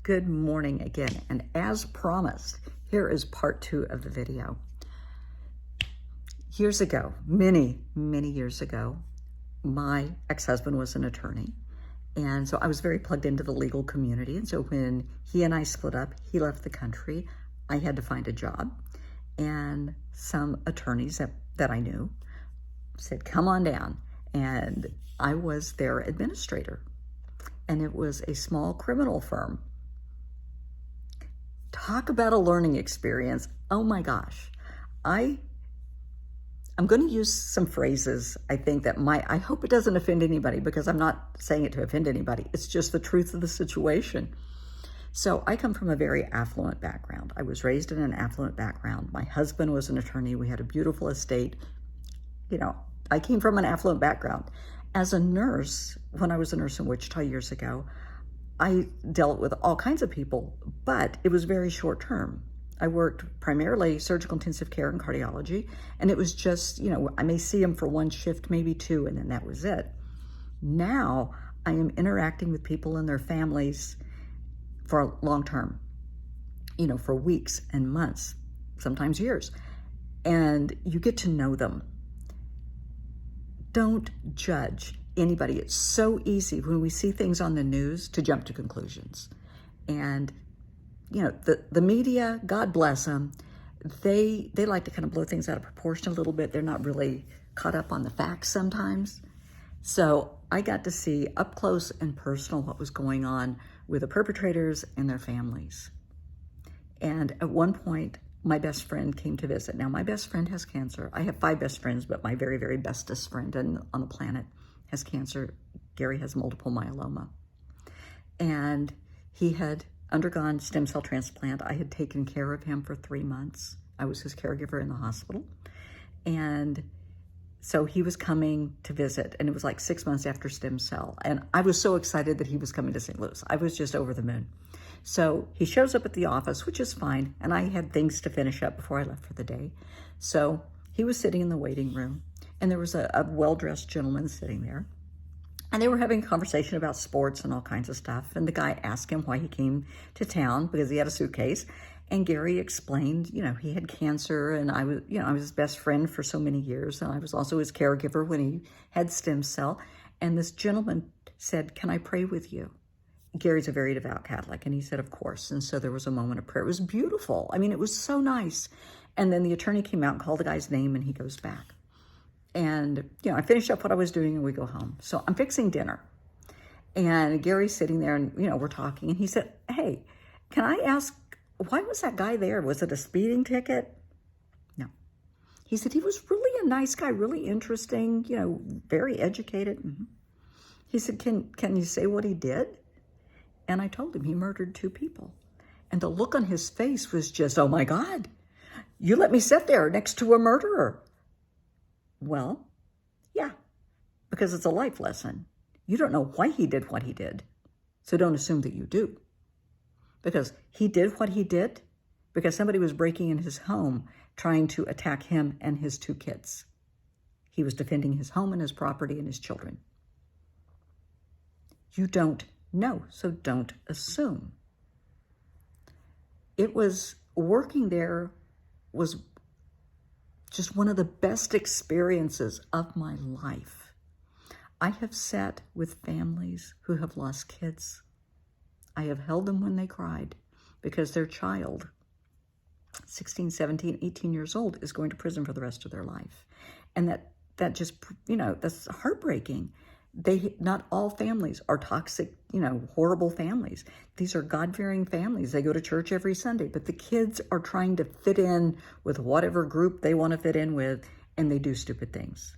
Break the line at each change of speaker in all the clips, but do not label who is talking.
Good morning again, and as promised, here is part 2 of the video. Years ago, many years ago, my ex-husband was an attorney, and so I was very plugged into the legal community, and so when he and I split up, he left the country, I had to find a job, and some attorneys that I knew said, come on down, and I was their administrator, and it was a small criminal firm. Talk about a learning experience. Oh my gosh. I'm going to use some phrases, I think that I hope it doesn't offend anybody, because I'm not saying it to offend anybody. It's just the truth of the situation. So I come from a very affluent background. I was raised in an affluent background. My husband was an attorney. We had a beautiful estate. You know, I came from an affluent background. As a nurse, when I was a nurse in Wichita years ago, I dealt with all kinds of people, but it was very short term. I worked primarily surgical intensive care and cardiology, and it was just, you know, I may see them for one shift, maybe two, and then that was it. Now I am interacting with people and their families for long term, you know, for weeks and months, sometimes years, and you get to know them. Don't judge anybody. It's so easy when we see things on the news to jump to conclusions. And, you know, the media, God bless them, they like to kind of blow things out of proportion a little bit. They're not really caught up on the facts sometimes. So I got to see up close and personal what was going on with the perpetrators and their families. And at one point, my best friend came to visit. Now, my best friend has cancer. I have 5 best friends, but my very, very bestest friend on the planet has cancer. Gary has multiple myeloma. And he had undergone stem cell transplant. I had taken care of him for 3 months. I was his caregiver in the hospital. And so he was coming to visit, and it was like 6 months after stem cell. And I was so excited that he was coming to St. Louis. I was just over the moon. So he shows up at the office, which is fine. And I had things to finish up before I left for the day. So he was sitting in the waiting room, and there was a well-dressed gentleman sitting there. And they were having a conversation about sports and all kinds of stuff. And the guy asked him why he came to town, because he had a suitcase. And Gary explained, you know, he had cancer, and I was his best friend for so many years. And I was also his caregiver when he had stem cell. And this gentleman said, can I pray with you? Gary's a very devout Catholic, and he said, of course. And so there was a moment of prayer. It was beautiful. I mean, it was so nice. And then the attorney came out and called the guy's name, and he goes back. And, you know, I finished up what I was doing, and we go home. So I'm fixing dinner. And Gary's sitting there, and, you know, we're talking. And he said, hey, can I ask, why was that guy there? Was it a speeding ticket? No. He said, he was really a nice guy, really interesting, you know, very educated. Mm-hmm. He said, can you say what he did? And I told him he murdered 2 people. And the look on his face was just, oh my God, you let me sit there next to a murderer. Well, yeah, because it's a life lesson. You don't know why he did what he did. So don't assume that you do. Because he did what he did because somebody was breaking in his home trying to attack him and his 2 kids. He was defending his home and his property and his children. You don't know, so don't assume. It was working there was just one of the best experiences of my life. I have sat with families who have lost kids. I have held them when they cried because their child, 16, 17, 18 years old, is going to prison for the rest of their life. And that just, you know, that's heartbreaking. Not all families are toxic, you know, horrible families. These are God-fearing families. They go to church every Sunday, but the kids are trying to fit in with whatever group they want to fit in with, and they do stupid things.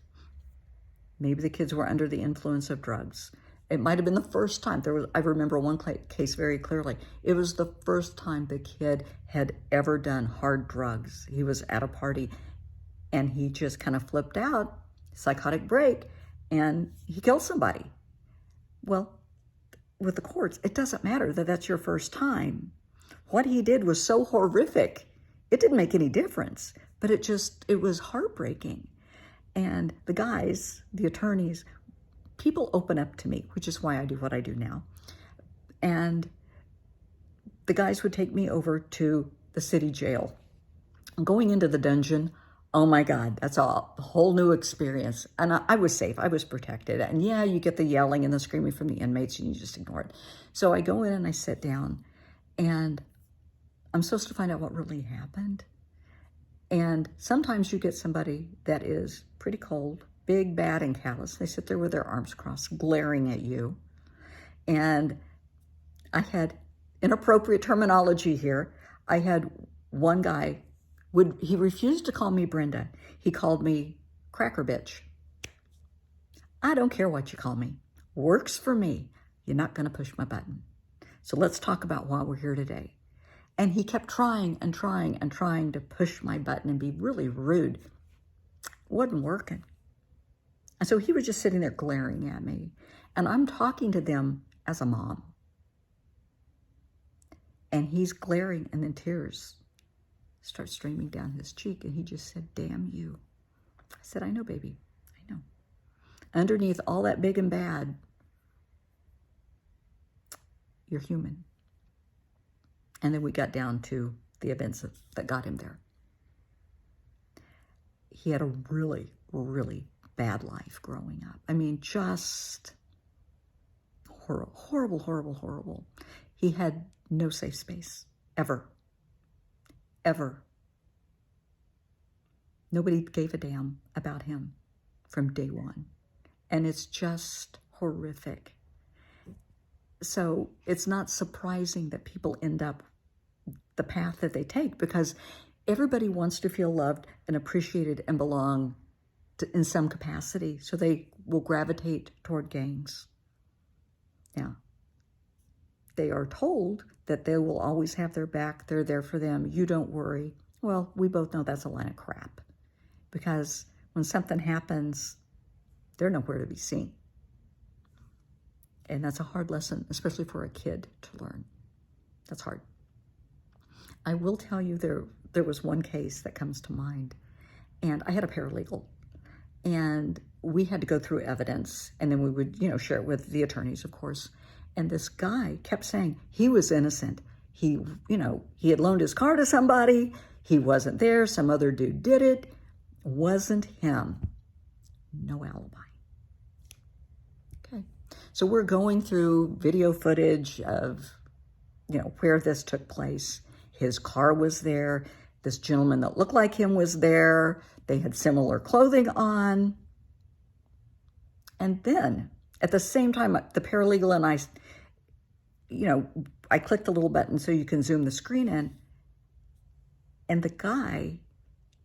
Maybe the kids were under the influence of drugs. It might have been the first time. I remember one case very clearly. It was the first time the kid had ever done hard drugs. He was at a party, and he just kind of flipped out, psychotic break, and he killed somebody. Well, with the courts, it doesn't matter that that's your first time. What he did was so horrific, it didn't make any difference, but it was heartbreaking. And the guys, the attorneys, people open up to me, which is why I do what I do now. And the guys would take me over to the city jail. Going into the dungeon, oh my God, that's a whole new experience. And I was safe, I was protected. And yeah, you get the yelling and the screaming from the inmates and you just ignore it. So I go in and I sit down and I'm supposed to find out what really happened. And sometimes you get somebody that is pretty cold, big, bad, and callous. They sit there with their arms crossed, glaring at you. And I had inappropriate terminology here. I had one guy, he refused to call me Brenda. He called me cracker bitch. I don't care what you call me. Works for me. You're not going to push my button. So let's talk about why we're here today. And he kept trying and trying and trying to push my button and be really rude. Wasn't working. And so he was just sitting there glaring at me. And I'm talking to them as a mom. And he's glaring, and then tears start streaming down his cheek. And he just said, damn you. I said, I know, baby. I know. Underneath all that big and bad, you're human. And then we got down to the events that got him there. He had a really, really bad life growing up. I mean, just horrible, horrible, horrible. He had no safe space, ever. Ever. Nobody gave a damn about him from day one. And it's just horrific. So it's not surprising that people end up the path that they take, because everybody wants to feel loved and appreciated and belong in some capacity. So they will gravitate toward gangs. Yeah. They are told that they will always have their back. They're there for them. You don't worry. Well, we both know that's a line of crap, because when something happens, they're nowhere to be seen. And that's a hard lesson, especially for a kid to learn. That's hard. I will tell you there was one case that comes to mind, and I had a paralegal, and we had to go through evidence, and then we would, share it with the attorneys, of course. And this guy kept saying he was innocent. He had loaned his car to somebody. He wasn't there. Some other dude did it. Wasn't him. No alibi. Okay. So we're going through video footage of, where this took place. His car was there. This gentleman that looked like him was there. They had similar clothing on. And then at the same time, the paralegal and I, I clicked the little button so you can zoom the screen in. And the guy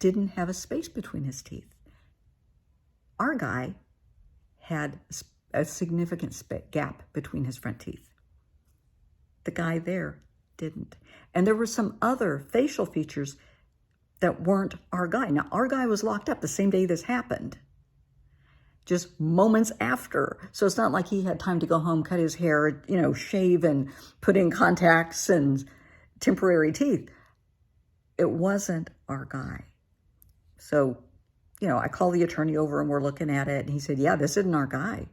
didn't have a space between his teeth. Our guy had a significant gap between his front teeth. The guy there didn't. And there were some other facial features that weren't our guy. Now, our guy was locked up the same day this happened, just moments after. So it's not like he had time to go home, cut his hair, shave and put in contacts and temporary teeth. It wasn't our guy. So, I called the attorney over and we're looking at it, and he said, yeah, this isn't our guy.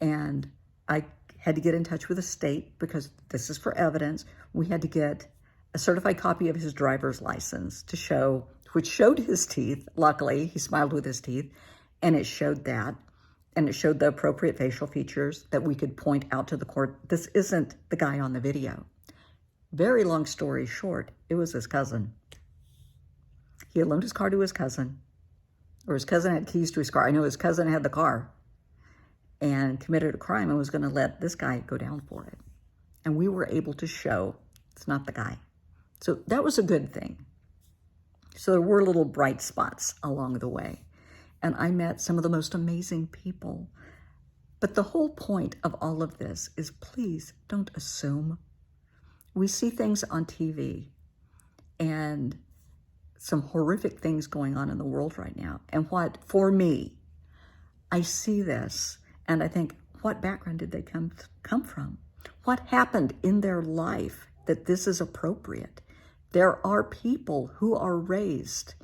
And I had to get in touch with the state, because this is for evidence. We had to get a certified copy of his driver's license to show, which showed his teeth. Luckily, he smiled with his teeth, and it showed that. And it showed the appropriate facial features that we could point out to the court. This isn't the guy on the video. Very long story short, it was his cousin. He had loaned his car to his cousin, or his cousin had keys to his car. I know his cousin had the car and committed a crime and was going to let this guy go down for it. And we were able to show it's not the guy. So that was a good thing. So there were little bright spots along the way. And I met some of the most amazing people. But the whole point of all of this is, please don't assume. We see things on TV and some horrific things going on in the world right now. And for me, I see this and I think, what background did they come from? What happened in their life that this is appropriate? There are people who are raised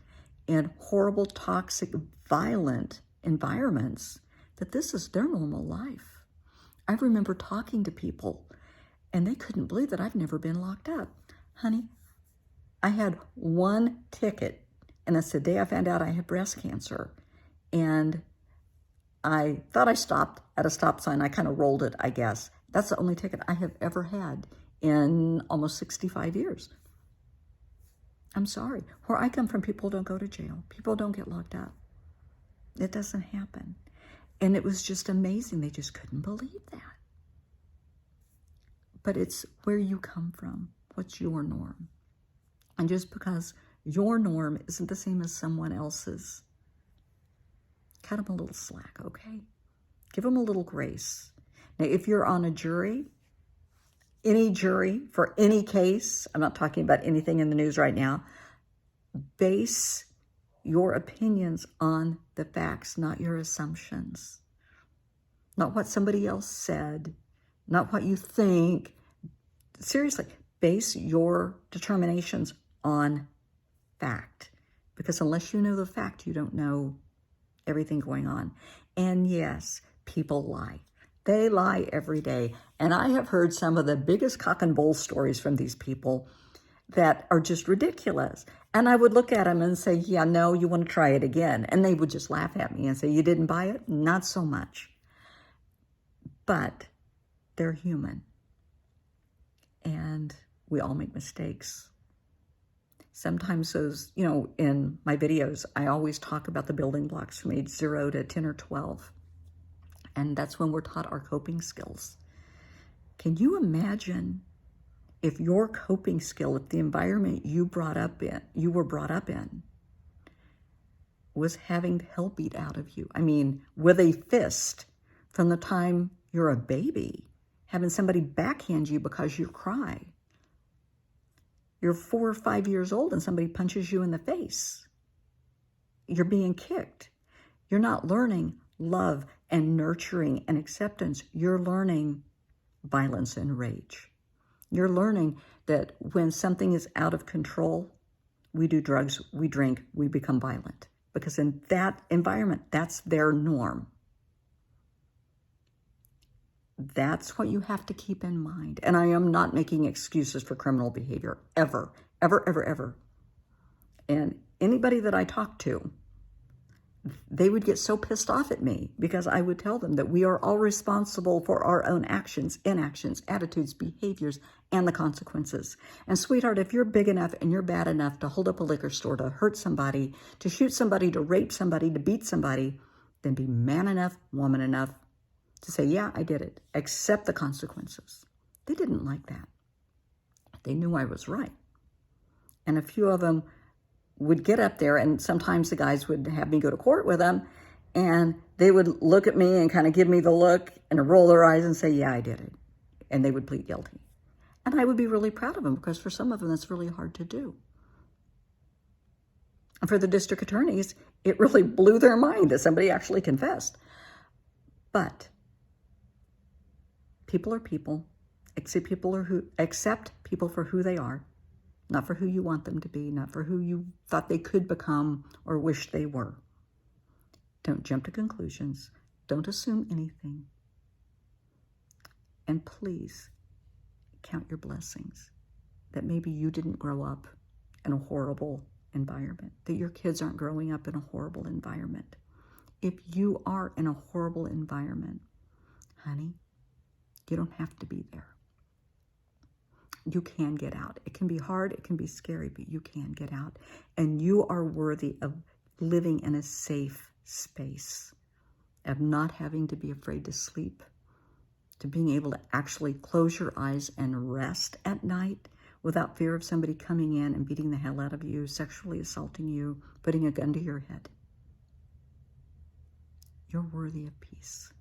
in horrible, toxic, violent environments that this is their normal life. I remember talking to people And they couldn't believe that I've never been locked up. Honey, I had one ticket, and that's the day I found out I had breast cancer. And I thought I stopped at a stop sign. I kind of rolled it, I guess. That's the only ticket I have ever had in almost 65 years. I'm sorry. Where I come from, people don't go to jail. People don't get locked up. It doesn't happen. And it was just amazing. They just couldn't believe that. But it's where you come from. What's your norm? And just because your norm isn't the same as someone else's, cut them a little slack, okay? Give them a little grace. Now, if you're on a jury, any jury for any case, I'm not talking about anything in the news right now, base your opinions on the facts, not your assumptions. Not what somebody else said, not what you think. Seriously, base your determinations on fact. Because unless you know the fact, you don't know everything going on. And yes, people lie. They lie every day. And I have heard some of the biggest cock and bull stories from these people that are just ridiculous. And I would look at them and say, yeah, no, you want to try it again. And they would just laugh at me and say, you didn't buy it? Not so much. But they're human. And we all make mistakes. Sometimes those, in my videos, I always talk about the building blocks from age 0 to 10 or 12. And that's when we're taught our coping skills. Can you imagine if your coping skill, if the environment you were brought up in, was having hell beat out of you? I mean, with a fist from the time you're a baby, having somebody backhand you because you cry. You're 4 or 5 years old and somebody punches you in the face. You're being kicked. You're not learning love and nurturing and acceptance. You're learning violence and rage. You're learning that when something is out of control, we do drugs, we drink, we become violent. Because in that environment, that's their norm. That's what you have to keep in mind. And I am not making excuses for criminal behavior, ever, ever, ever, ever. And anybody that I talk to, they would get so pissed off at me because I would tell them that we are all responsible for our own actions, inactions, attitudes, behaviors, and the consequences. And sweetheart, if you're big enough and you're bad enough to hold up a liquor store, to hurt somebody, to shoot somebody, to rape somebody, to beat somebody, then be man enough, woman enough to say, yeah, I did it. Accept the consequences. They didn't like that. They knew I was right. And a few of them would get up there, and sometimes the guys would have me go to court with them, and they would look at me and kind of give me the look and roll their eyes and say, yeah, I did it. And they would plead guilty. And I would be really proud of them because for some of them, that's really hard to do. And for the district attorneys, it really blew their mind that somebody actually confessed. But people are people. Accept people for who they are, not for who you want them to be, not for who you thought they could become or wish they were. Don't jump to conclusions. Don't assume anything. And please count your blessings that maybe you didn't grow up in a horrible environment, that your kids aren't growing up in a horrible environment. If you are in a horrible environment, honey, you don't have to be there. You can get out. It can be hard, it can be scary, but you can get out. And you are worthy of living in a safe space, of not having to be afraid to sleep, to being able to actually close your eyes and rest at night without fear of somebody coming in and beating the hell out of you, sexually assaulting you, putting a gun to your head. You're worthy of peace.